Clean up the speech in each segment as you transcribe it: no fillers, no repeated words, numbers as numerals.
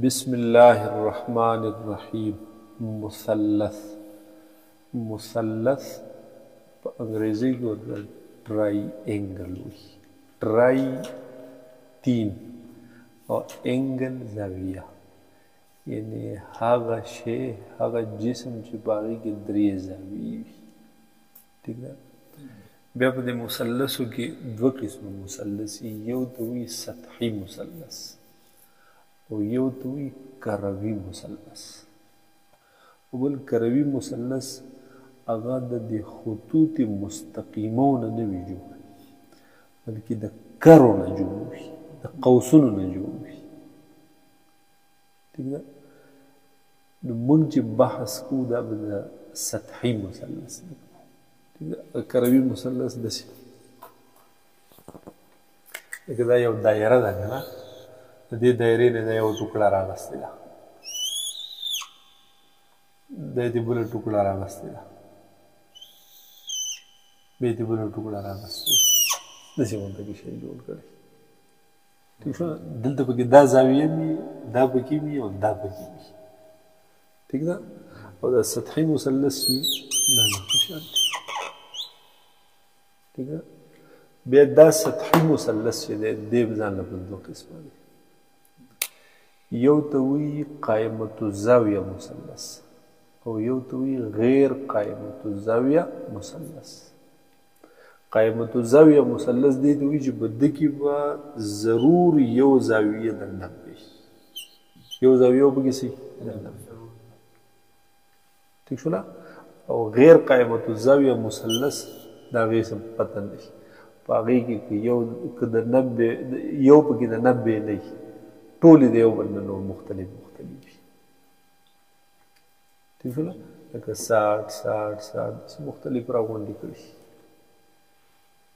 بسم الله الرحمن الرحیم. مثلث. مثلث په انګریزي کې ورته ټرای انګل وي. ټرای تین او انګل زاویه، یعنی هغه شی، هغه جسم چې په هغې کې درې زاویې وي. ټیک ده. بیا په دې مثلثو کې دوه قسمه مثلث، یو ته وایي سطحي مثلث او یو ته وایي کروي مثلث. بل کروي مثلث هغه د دې خطوط مستقیمو نه وي جوړ، بلکې د کرو نه جوړ وي، د قوسونو نه جوړ وي. ټیک ده. نو موږ چې بحث کوو دا به د سطحي مثلث دی. کروي مثلث داسې لکه دا یو دایره ده که نه، د دې دایرې نه دا یو ټوکړه راغستې ده، دا دې بله ټوکړه راغستې ده، بیا دې بله ټوکړه راغستې ده، داسې منطقي شی جوړ کړی. ټیک شو. دلته پکې دا زاویه وي، دا پکې وي او دا پکې وي. ټیک ده. او دا سطحي مثلث وي دا په شان دی. ٹھیک ہے. بیا دا سطحي مثلث چې دی دې به ځان له دوه قسمه دی. یو ته وایي قائمة الزاویه مثلث او یو ته وایي غیر قائمة الزاویه مثلث. قائمة الزاویه مثلث دې ته وایي چې په ده کې به ضرور یو زاویه دنده وي، یو زاویه به پکې دنده وي. ٹھیک شوله. او غیر قائمة الزاویه مثلث دا هغې څه پته نه وي، په هغې کې که یو پکې د 90 نه وي، ټولې د یو بل نه نور مختلف وي. ټیک شوله. لکه 60 داسې مختلف راغونډې کړي.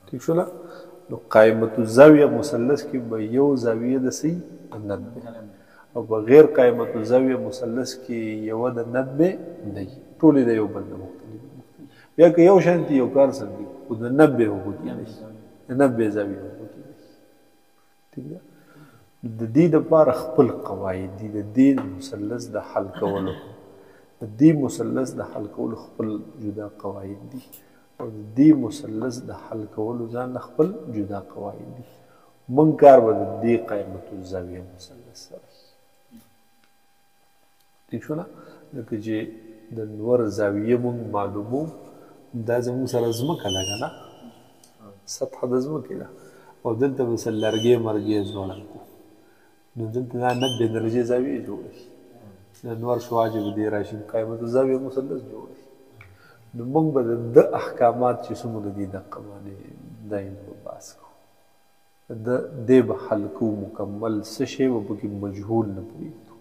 ټیک شوله. نو قائمة الزاویه مثلث کې به یو زاویه د څه 90 او په غیر قائمة الزاویه مثلث کې یوه د 90 نه وي، ټولې د یو بل نه مختلف. بیا که یو شانتي یو کار سم وي خو د 90 هغو کې نه وي، د 90 زاویې هغو کې نه وي. ټیک ده. د دې دپاره خپل قواعد دي، د دې مثلث د حل کولو، د دې مثلث د حل کولو خپل جدا قواعد دي، او د دې مثلث د حل کولو ځان له خپل جدا قواعد دي. موږ کار به د دې قائمة الزاویه مثلث سره. ټیک شوله. لکه چې د نور زاویه موږ معلومو، دا زموږ سره ځمکه ده که نه، سطحه د ځمکې ده، او دلته به څه لرګی مرګی ځوړند کړو، نو دلته دا 90 درجې زاویې جوړه شي. د نور شعاع چې به دې راشي قائمة الزاویه مثلث جوړه شي. نو موږ به د ده احکامات چې څومره دي دقه باندې دا یې به بحث کوو، دې به حل کوو مکمل، څه شی به پکې مجهول نه پرېږدو.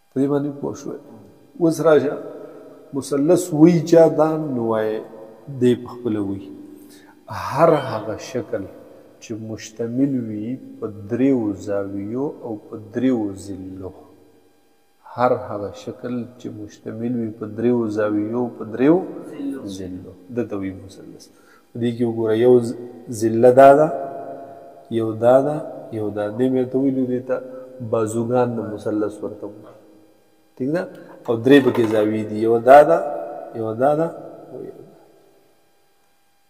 په دې باندې پوه شوی. اوس راشه مثلث وی چا دا نو وایي دی په خپله وی هر هغه شکل چې مشتمل وي په دریو زاویو او په دریو ضلعو. هر هغه شکل چې مشتمل وي په دریو زاویو او په دریو ضلعو دته وایي مثلث. په دې کې وګوره یو ضلع دا ده، یو دا ده، یو دا. دې مې ورته ویلي دې ته بازوګان د مثلث ورته وایي. ٹھیک ده. او درې پکې زاویې دي، یو دا ده، یو دا ده او یو دا.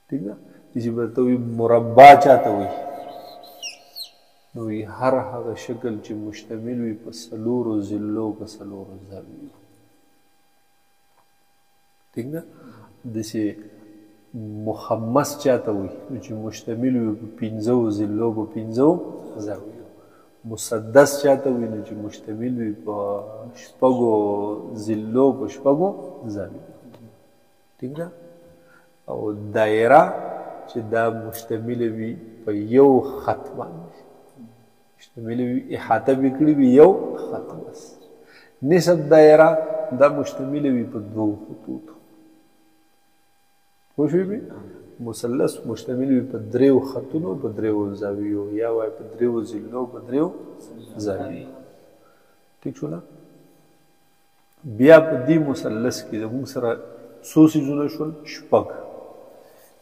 ٹھیک ده. چې ورته وایي مربع چاته وایي؟ نو وایي هر هغه شکل چې مشتمل وي په څلورو ضلعو په څلورو زاویو. ٹھیک ده. داسې مخمس چاته وایي؟ نو چې مشتمل وي په 5 ضلعو په 5 زاویو. مسدس چاته وایي؟ نو چې مشتمل وي په 6 ضلعو په 6 زاویو. ٹھیک ده. او دایره چې دا مشتمله وي په یو خط باندې، مشتمله وي احاطه به کړي وي یو خط بس. نصف دایره دا مشتمله وي په 2 خطوطو. پوه شوې؟ مثلث مشتمل وي په 3 خطونو په 3 زاویو، یا وایي په 3 ضلعو په 3 زاویو. ٹھیک شوله. بیا په دې مثلث کې زموږ سره څو څیزونه شول؟ 6.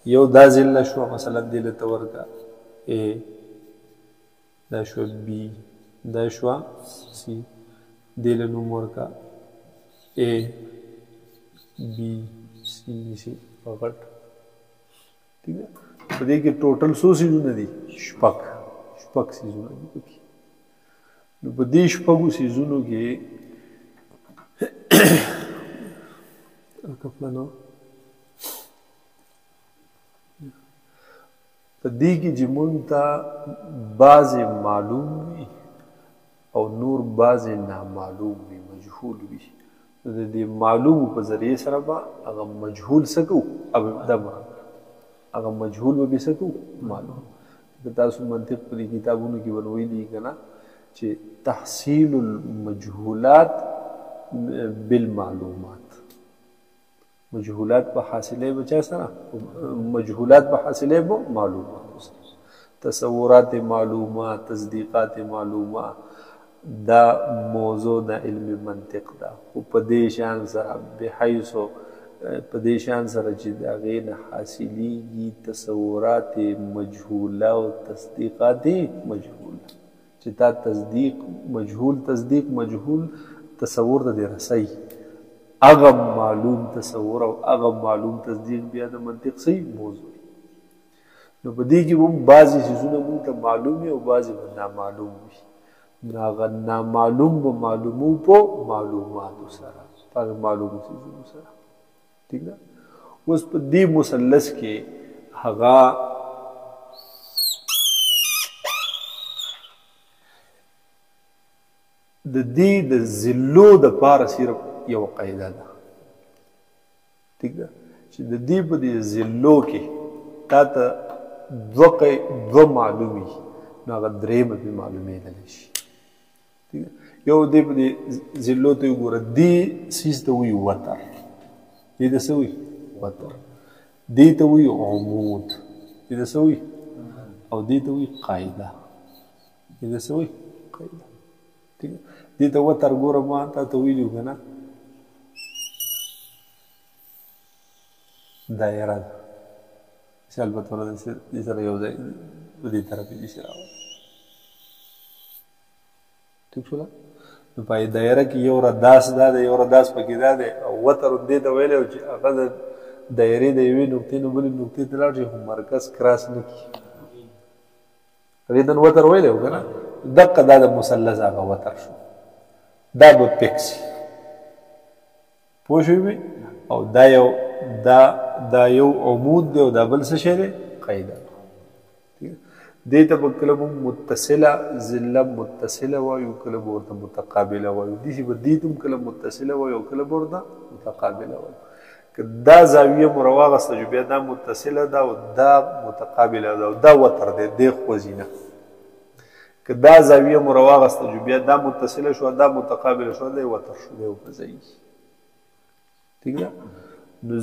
یو دا ضلع شوه، مثلا دې له ته ورکړه A، دا شوه B، دا شوا سی دې له نوم ورکا A B C نیسي په غټ ٹھیک ده په دې کې ټوټل څو سیزونه دي شپږ سیزونه دي پکې نو په دې شپږو سیزونو کې کپلانو په دې کې چې مونږ ته بعضې معلوم وي او نور بعضې نامعلوم وي مجهول وي نو د دې معلومو په ذریعې سره به هغه مجهول څه کوو هغه مجهول به څه کوو معلوم که تاسو منطق په دې کتابونو کې به ویلي که نه چې تحصیل المجهولات بالمعلومات مجهولات په حاصلې به چا سره مجهولات په حاصلې به معلومات تصورات معلومات تصدیقات معلومات دا موضوع د علم منطق ده خو په دې شان سره بحیث په دې شان سره چې د هغې نه حاصلېږي تصورات مجهوله او تصدیقات مجهوله چې دا تصدیق مجهول تصور ته دې رسوي هغه معلوم تصور او هغه معلوم تصدیق بیا د منطق صحیح موضوع نو په دې کې هم بعضې څیزونه مونږ ته معلوم وي او بعضې به نامعلوم وي نو هغه نامعلوم به معلومو په معلوماتو سره په هغه معلومو څیزونو سره ٹھیک ده اوس په دې مثلث کې هغه د دې د ذلو دپاره صرف یو قاعده ده ٹھیک ده چې د دې په دې ذلو کې تا ته دوه معلومي نو هغه درېیمه پرې معلومېدلی شي ٹھیک ده یو دې په دې ذلو ته وګوره دې څیز ته وایي وتر دې ته څه وایي وتر دې ته وایي عمود دې ته څه وایي او دې ته وایي قاعده دې ته څه وایي قاعده ٹھیک ده دې ته وتر ګوره ما تا ته ویلي وو که نه دایره ده مثال په توګه دې سره یو ځای په دې طرف یې شي راوړی ټیک شوله نو په دایره کې یو رداس دا دی یو رداس پکې دا دی او وتر دې ته ویلی و چې هغه د دایرې د یوې نقطې نه بلې نقطې ته لاړ شي خو مرکز کراس نه کړي هغې ته وتر ویلی و که نه دقه دا د مثلث هغه وتر شو دا به پک شي پوه شوې او دا یو عمود دی او دا بل څه شی دی قاعده دې ته به کله موږ متصله ضله متصله وایو کله به ورته متقابله وایو داسې به دې ته هم کله متصله وایو او کله به ورته متقابله وایو که دا زاویه مو راواغسته چې بیا دا متصله ده او دا متقابله ده او دا وتر دی دې خوځي نه که دا زاویه مو راواغسته چې بیا دا متصله شوه دا متقابله شوه دی وتر شو دی وخځوي ٹھیک ده نو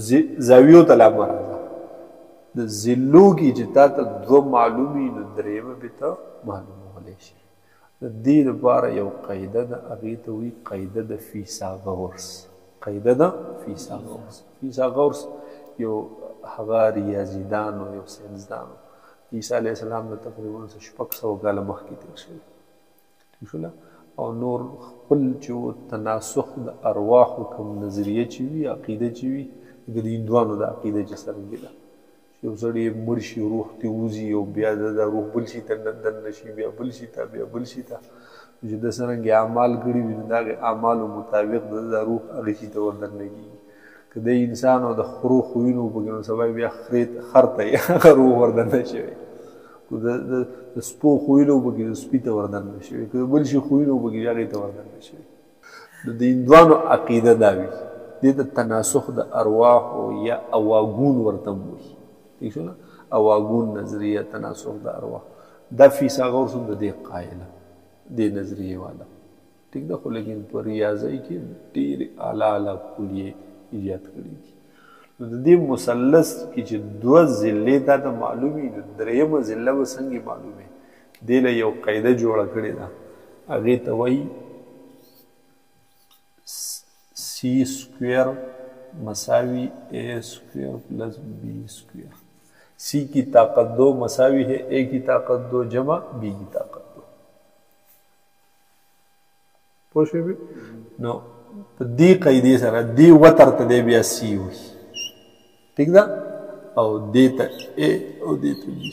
زاویو ته لا مه راځه د ذلو کې چې تا ته دوه معلومي نو درېیمه به ته معلومولی شي د دې لپاره یو قاعده ده هغې ته وایي قاعده د فیثاغورس قاعده د فیثاغورس یو هغه ریاضیدان او یو ساینسدان عیسی علیه السلام نه تقریبا 600 کاله مخکې تېر شوی ٹھیک شوله او نور خپل چې تناسخ د ارواحو کوم نظریه چې وي عقیده چې وي لکه د هندوانو د عقیده چې څرنګې ده یو سړی مړ شي روح ترې وځي او بیا د روح بل شي ته دننه شي بیا بل شي ته بیا بل شي ته چې د څرنګې اعمال کړي وي نو د هغې اعمالو مطابق د روح هغې شي ته وردننه کېږي که د انسان او د خرو خویونه وپکې نو سبا بیا خر ته یې هغه روح وردننه شوی د سپو خویونه وپکې د سپي ته وردننه شوی که د بل شي خویونه وپکې هغې ته وردننه شوی نو د هندوانو عقیده دا وي دې ته تناسخ د ارواحو یا اواګون ورته وایي ٹھیک شو نه اواګون نظریه تناسخ د ارواح دا فیثاغورس هم د دې قایله دې نظریې والا ٹھیک ده خو لیکن په ریاضۍ کې ډېرې اعلی کلیې ایجاد کړي دي نو د دې مثلث کې چې دوه ضلعې تا ته معلومي نو درېیمه ضلع به څنګه معلومې دې له یو قاعده جوړه کړې ده هغې ته وایي سی سکویر مساوی اے سکویر پلس بی سکویر سی کی طاقت 2 مساوی ہے اے کی طاقت 2 جمع بی کی طاقت 2 پوه شوې نو په دې قاعدې سره دې وتر ته دی بیا سی وي ټیک ده او دې ته اے او دې ته بي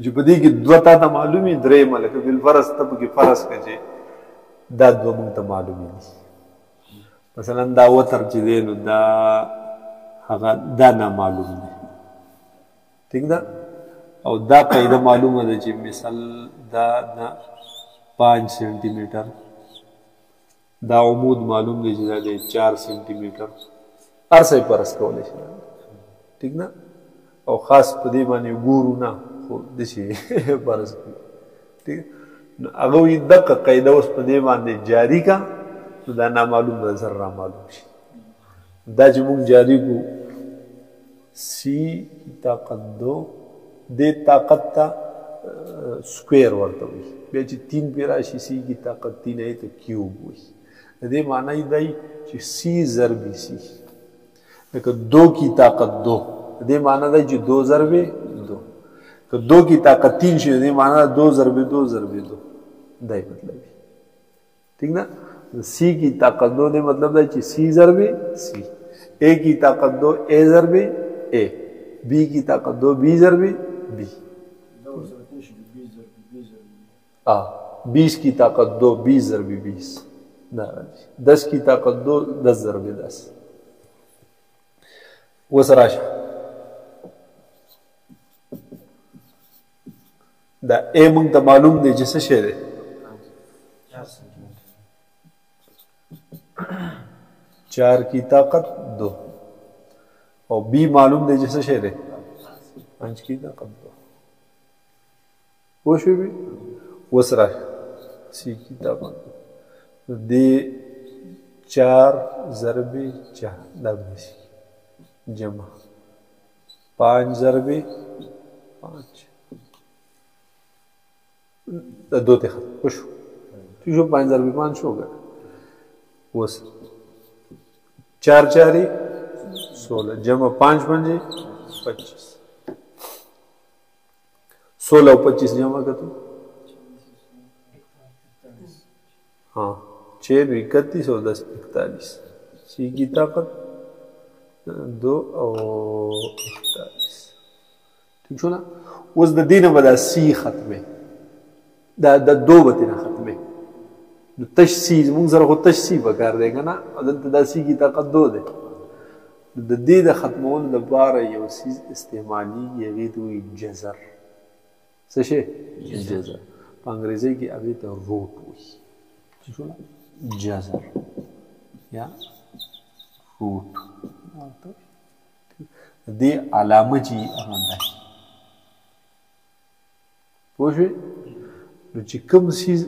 چې په دې کې دوه تا ته معلومي درېیمه لکه بالفرض ته پکې فرض کړه چې دا دوه موږ ته معلومي دي مثلا دا وتر چې دی نو دا هغه دا نامعلوم دی ٹھیک ده او دا قاعده معلومه ده چې مثال دا 5 سنٹی میٹر دا عمود معلوم دی چې دا 4 سنٹی میٹر هر څه پرس کولی شي ٹھیک نه او خاص په دې باندې ګورو نه خو دشي پرس ٹھیک نو هغه وی دغه قاعده اوس په دې باندې جاری کا نو دا نامعلوم نظر را معلوم شي دا چې موږ جاری کو سی طاقت دو دې طاقت ته سکویر ورته وي بیا چې 3 پې راشي سی کی طاقت 3 ای ته کیوب وي د دې معنی دی چې سی ضرب سی لکه 2 کی طاقت 2 د دې معنی دی چې 2 ضرب 2 که 2 کی طاقت 3 شي د دې معنی 2 ضرب 2 ضرب 2 دای مطلب ٹھیک نا سی کی طاقت 2 دې مطلب دی چې سی ضرب سی اے کی طاقت 2 اے ضرب اے بی کی طاقت 2 بی ضرب بی 20 کی طاقت 2 20 ضرب 20 10 کی طاقت 2 10 ضرب 10 وسراشه دا اے مونږ ته معلوم دی چې څه شی دی 4 کی طاقت 2 او بی معلوم دی چې څه شی دی 5 کی طاقت 2 پوه شوې وسراشه سی کی طاقت دی 4 ضرب 4 دا بنشي جمع 5 ضرب 5 دا 2 ته ختم شو شو 5 ضرب 5 شو گیا وس 4 4 16 جمع 5 5 25 16 और 25 जमा कर दो हाँ 6 31 और 10 41 सी की ताकत 2 और 41 ठीक छो ना उस दीन बदा सी खत्मे دا 2 बतिना खत्मे तशसीज मुंग जरा को तशसी बकार देगा ना अदन तदासी की ताकत 2 दे د دې د ختمولو لپاره یو څیز استعمالي هغې ته وایي جزر څه شی جزر په انګریزۍ کې هغې ته روټ وایي جزر یا روټ د دې علامه چې هغه ده پوه شوې نو چې کوم څیز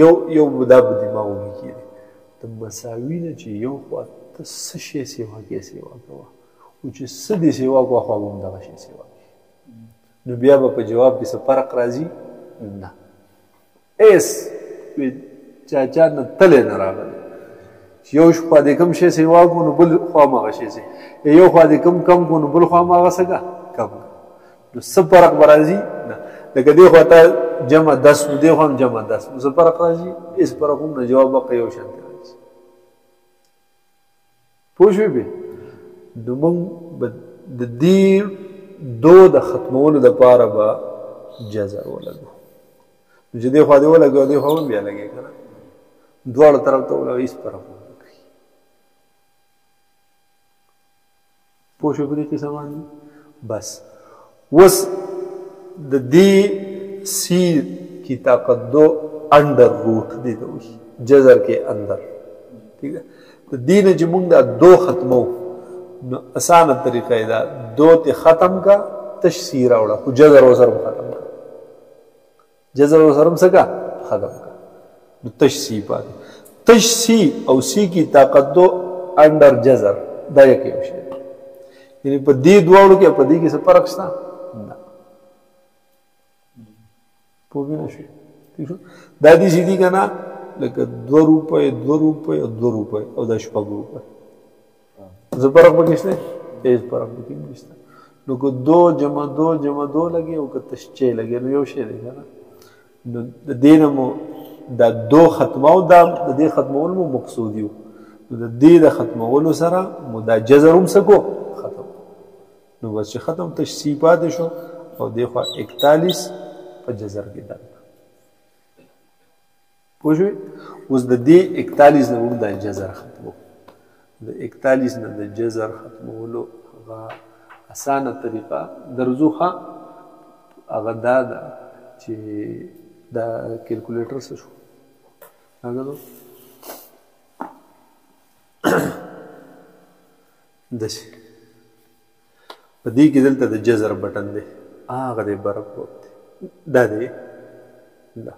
یو دا په دماغ کې دی د مساوي نه چې یو خوا ته څه شی سیوا کې سیوا کوه او چې څه دې سیوا کوه خو به هم دغه شی سیوا کوي نو بیا به په جواب کې څه فرق راځي نه ایس چا نه تلې نه راغلی چې یو خوا دې کوم شی سیوا کو نو بل خوا هماغه شی سي یو خوا دې کوم کم کو نو بل خوا هماغه څه کم نو څه فرق به راځي نه لکه دې خوا ته جمع 10 نو دې خوا هم جمع 10 نو څه فرق راځي هېڅ فرق هم نه جواب به یو شان پوه شوې بې نو موږ به د دې 2 د ختمولو دپاره به جزر ولګو نو چې دې خوا دې ولګوه دې خوا هم بیا لګې که نه دواړو طرف ته ولګوه هېڅ فرق هم نه کوي پوه شوې په دې قصه باندې بس اوس د دې سی کی طاقت 2 انډر روټ دې ته وایي جزر کې اندر ٹھیک ده دین چې موږ دا 2 ختمو نو اسانه طریقه دا 2 ته ختم کا تشسیر راوړه خو جزر وسر ختم کا جزر وسر څنګه ختم کا نو تشسی پاتې تشسی او سی کی طاقت 2 انډر جزر دا یو کې شی یعنی په دې دواړو کې په دې کې څه فرق شته نه پوه نه شي دا دې سیدی کنه لکه 2 روپۍ 2 روپۍ او 2 روپۍ او دا 6 روپۍ څه فرق پکې شته هېڅ فرق پکې نشته نو که 2 جمع 2 جمع 2 لګي او که تشچې لګي نو یو شی دی که نه نو د دې نه مو دا دو ختمو دا د دې ختمول مو مقصود یو نو د دې د ختمولو سره مو دا جزر هم څه کو ختم نو بس چې ختم تش سی پاتې شو او دې خوا 41 په جزر کې ده پوه شوې اوس د دې 41 نه موږ دا جزر ختمو د 41 نه د جزر ختمولو هغه اسانه طریقه درځو هغه دا ده چې دا کیلکولیټر څه شو هغه نو داسې په دې کې دلته د جزر بټن دی هغه دی برق پروت دی دا دی دا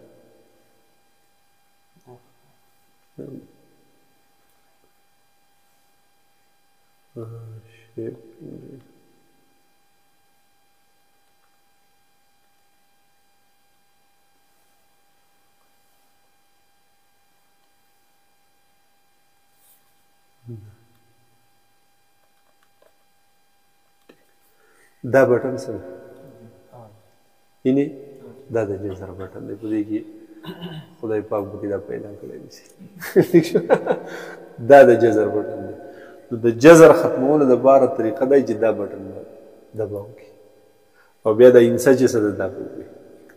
شیپ دا بټن څه دی دا د جزر بټن دی په دې کې خدای پاک به دا پیدا کړی دی دا د جزر بټن دی نو د جزر ختمولو دپاره طریقه دی چې دا بټن دباو کړي او بیا د انسا چې څه ده دا به وکړي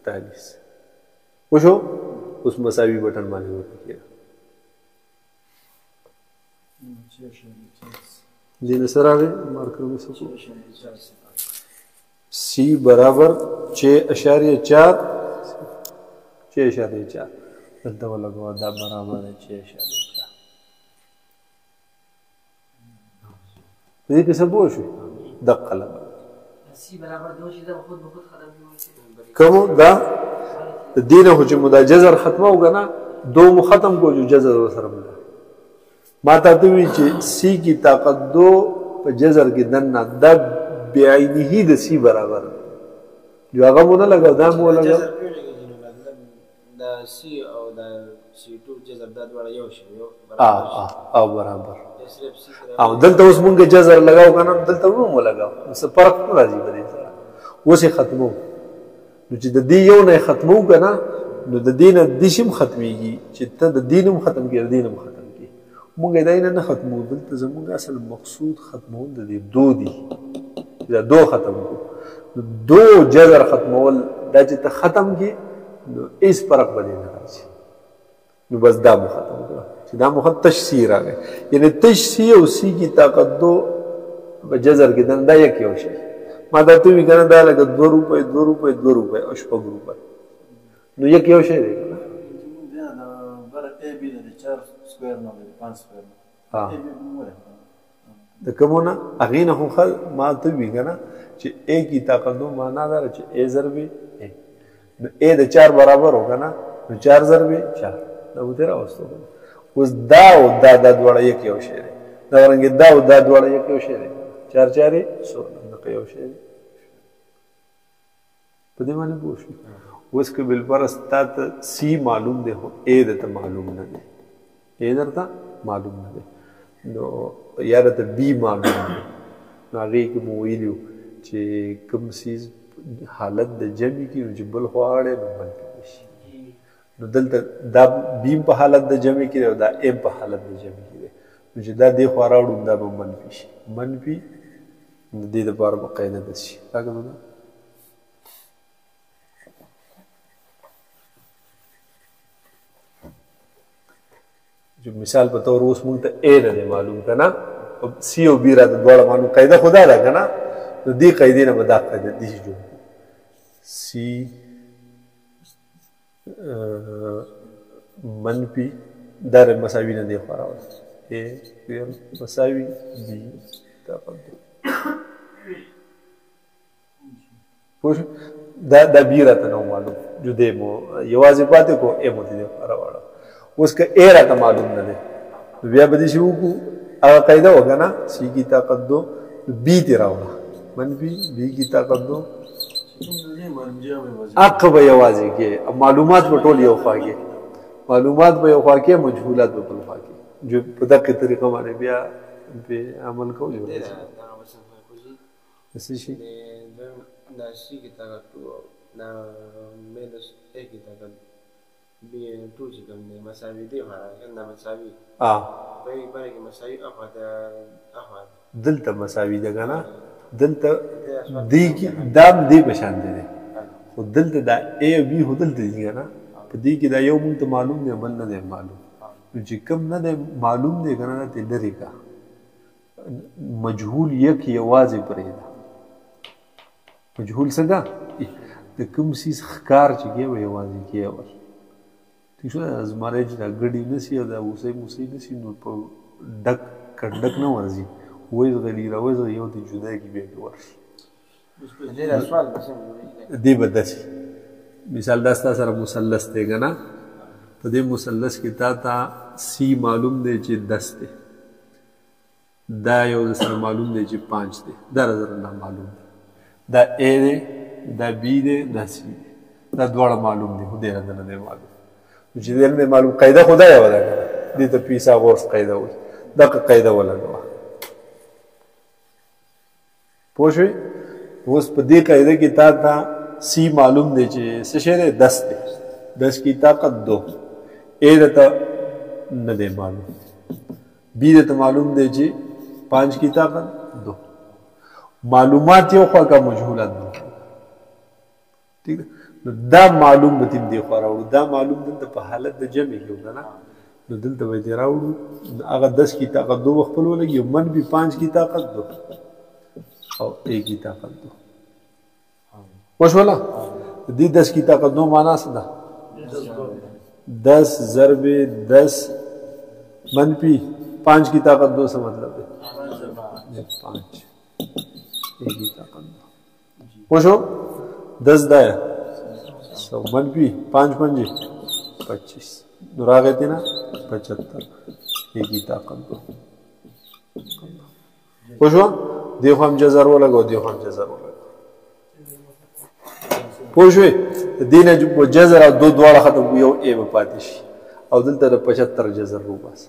41 وشو اوس مساوي بټن باندې ورکړي دې نه سره راغی مارکر مې څه سی برابر 6.4 دلته ولګوه دا برابر دی 6.4 په دې کې څه پوه شوې دقه لګوه سی برابر دو شي دا خود به خود ختم کیږي کوم دا د دې نه خو چې مو دا جزر ختمه وګنه دو مو ختم کو جو جزر ورسره مله ما ته وی چې سی کی طاقت دو په جزر کې دنه دا بعینه د سی برابر جو هغه مو نه لګاو دا مو لګاو دا سی او دا سی 2 جزر دا دواړه یو شی یو برابر او دلته اوس مونږ جزر لګاو کنه دلته مو لګاو څه فرق نه راځي په دې سره اوس یې ختمو نو چې د دې یو نه ختمو کنه نو د دې نه د شیم ختميږي چې ته د دینم ختم کړې د دینم ختم کړې مونږ دا نه ختمو دلته زمونږ اصل مقصود ختمول د دې دو دي دا دو ختم کو دو جزر ختمول دا چې ته ختم کې نو هیڅ فرق به نه راځي نو بس دا مو ختم کړه چې دا مو تشسی راغی یعنی تشسی او سی کی طاقت دو په جزر کې دا یک یو شي ما دا ته وی کنه دا لکه 2 روپے او شپږ روپے نو یک یو شي دی کنه دا بر ای بی د 4 سکوير نه 5 سکوير د کومونه اغه نه خو ما ته وی کنه چې ا کی طاقت دو معنا دا چې ا ضرب ا نو ا د 4 برابر ہوگا نا نو 4 ضرب 4 دا و تیرا واستو اوس دا او دا دواړه یک یو شی دی دا رنګ دا او دا دواړه یک یو شی دی 4 4 16 یو شی دی په دې باندې پوه شو اوس که بالفرض تا ته سی معلوم دی خو ا درته معلوم نه دی ا درته معلوم نه دی نو یا درته بی معلوم دی نو هغې کې مو ویلي چې کوم څیز حالت د جمع کې نو چې بل خواړی نو بل کړی شي نو دلته دا بیم په حالت د جمع کې او دا ام په حالت د جمع کې دی نو چې دا دې خوا راوړو دا به منفي شي منفي د دې دپاره به قاعده داسې شي راګنو ده چې مثال په طور اوس مونږ ته ا نه دی معلوم که نه سی او بي راته دواړه معلوم قاعده خو دا ده که نه نو دې قاعدې نه به دا قاعده داسې جوړ سی منفي دا مساوي نه دی خوا راوړه ا مساوي بي طاقت پوه شو دا بي راته نه معلوم جو دی مو یوازې پاتې کو ا مو دې خوا راوړه اوس که ا راته معلوم نه دی نو بیا به دې شي وکړو هغه قاعده وکړه نه سی کی طاقت دو بي دې راوړه منفي بي کی طاقت دو حق به یوازې کې معلومات به ټول یو خوا کې معلومات به یو خوا کې مجهولات به بل خوا کې جو په دقیقه طریقه باندې بیا په عمل کوو څه شي دا سی کی طاقت 2 na menos x کی طاقت لکه ټول چې کوم دی مساوي دی کنده مساوي په یې باره کې مساوي اخوا دلته مساوي ده که نه دلته دې کې دا هم دې په شان دی خو دلته دا A او B خو دلته دي که نه په دې کې دا یو مونږ ته معلوم دی بل نه دی معلوم نو چې کوم نه دی معلوم دی که نه دا ترې لرې کا مجهول یک یوازې پرېږده مجهول څه ده د کوم څیز ښکار چې کوې به یوازې کېول ٹھیک شو زمری چې دا ګډې نه سي او دا اوسۍ موسۍ نه سي نو په ډک کنډک نه ورځي وزغلي راوزغلي یو ته جدا کړي بیا پې ورشي دې به داسې مثال دا ستا سره مثلث دی که نه په دې مثلث کې تا ته سی معلوم دی چې 10 دی دا یو د سره معلوم دی چې 5 دی دا سره نامعلوم دی دا A دی دا B دی دا C دی دا دواړه معلوم دي خو دې نه نه دی معلوم چې دې نه معلوم قاعده خو دا یوه ده که نه دې ته پیثاغورس قاعده وایي دغه قاعده ولګوه پوه شوې اوس په دې قاعده کې تا ته سی معلوم دی چې څه شی دی 10 دی 10 کی طاقت 2 A درته نه دی معلوم B درته معلوم دی چې 5 کی طاقت 2 معلومات یو خوا کا مجهولات دي ٹھیک ده نو دا معلوم به تیم دی خوا راوړو دا معلوم دلته په حالت د جمع کې وکړه نو دلته به دې راوړو هغه 10 کی طاقت 2 خپل ولګي منفي 5 کی طاقت 2 او A کی طاقت 2 وشولا دې 10 کی طاقت 2 معنا څه ده 10 ضرب 10 منفی 5 کی طاقت 2 سے مطلب ہے 5 A کی طاقت 2 وشو 10 دا ہے 100 منفی 5 5 25 نور آگئے تھی نا 75 A کی طاقت 2 وشو دیکھو ہم جزر وہ لگو دیکھو ہم جزر وہ لگو پوښوي دینه جزر او دو دواړه ختم یو A به پاتې شي او دلته د 75 جزر وباسه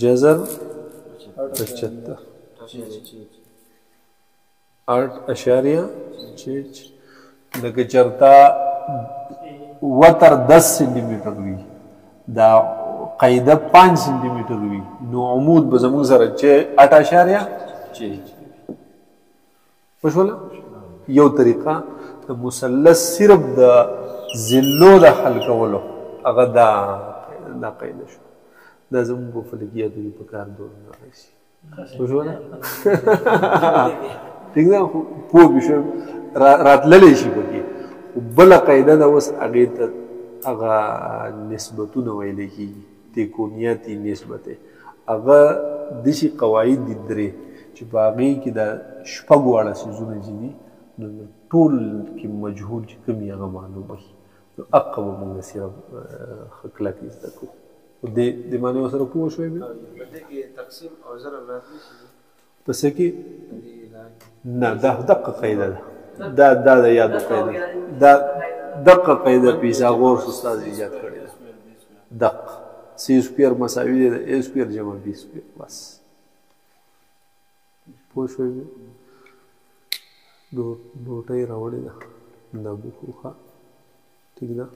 جزر 75 8.6 لکه چرتا وتر 10 سنٹی میٹر وي دا قاعده 5 سنٹی میٹر وي نو عمود به زموږ سره 8.6 وشوله یو طریقه د مثلث صرف د ذلو د حل کولو هغه دا قاعده شو دا زموږ په فلکیاتو کې په کار دور نه راشي وشوله ٹھیک ده پوه به شو راتللی شي پکې خو بله قاعده ده اوس هغې ته هغه نسبتونه ویلی کېږي تکونیاتي نسبت هغه داسې قواعد دي درې چې په هغې کې د شپږ واړه څیزونه چې دي نو ټول کې مجهول چې کوم یې هغه معلوم وي نو هغه به موږ صرف ښه کلک زده کړو دې معنی ورسره پوه شوی بیا تقسیم او ضرب راتلی شي په څه کې نه دا دقه قاعده ده دا د یادو قاعده دا دقه قاعده پیثاغورس استاد ایجاد کړې ده دق سی سکویر مساوي دی د A سکویر جمع B سکویر بس پوه شوی بیا ډوټۍ راوړې ده دا بوخوخه ٹھیک ده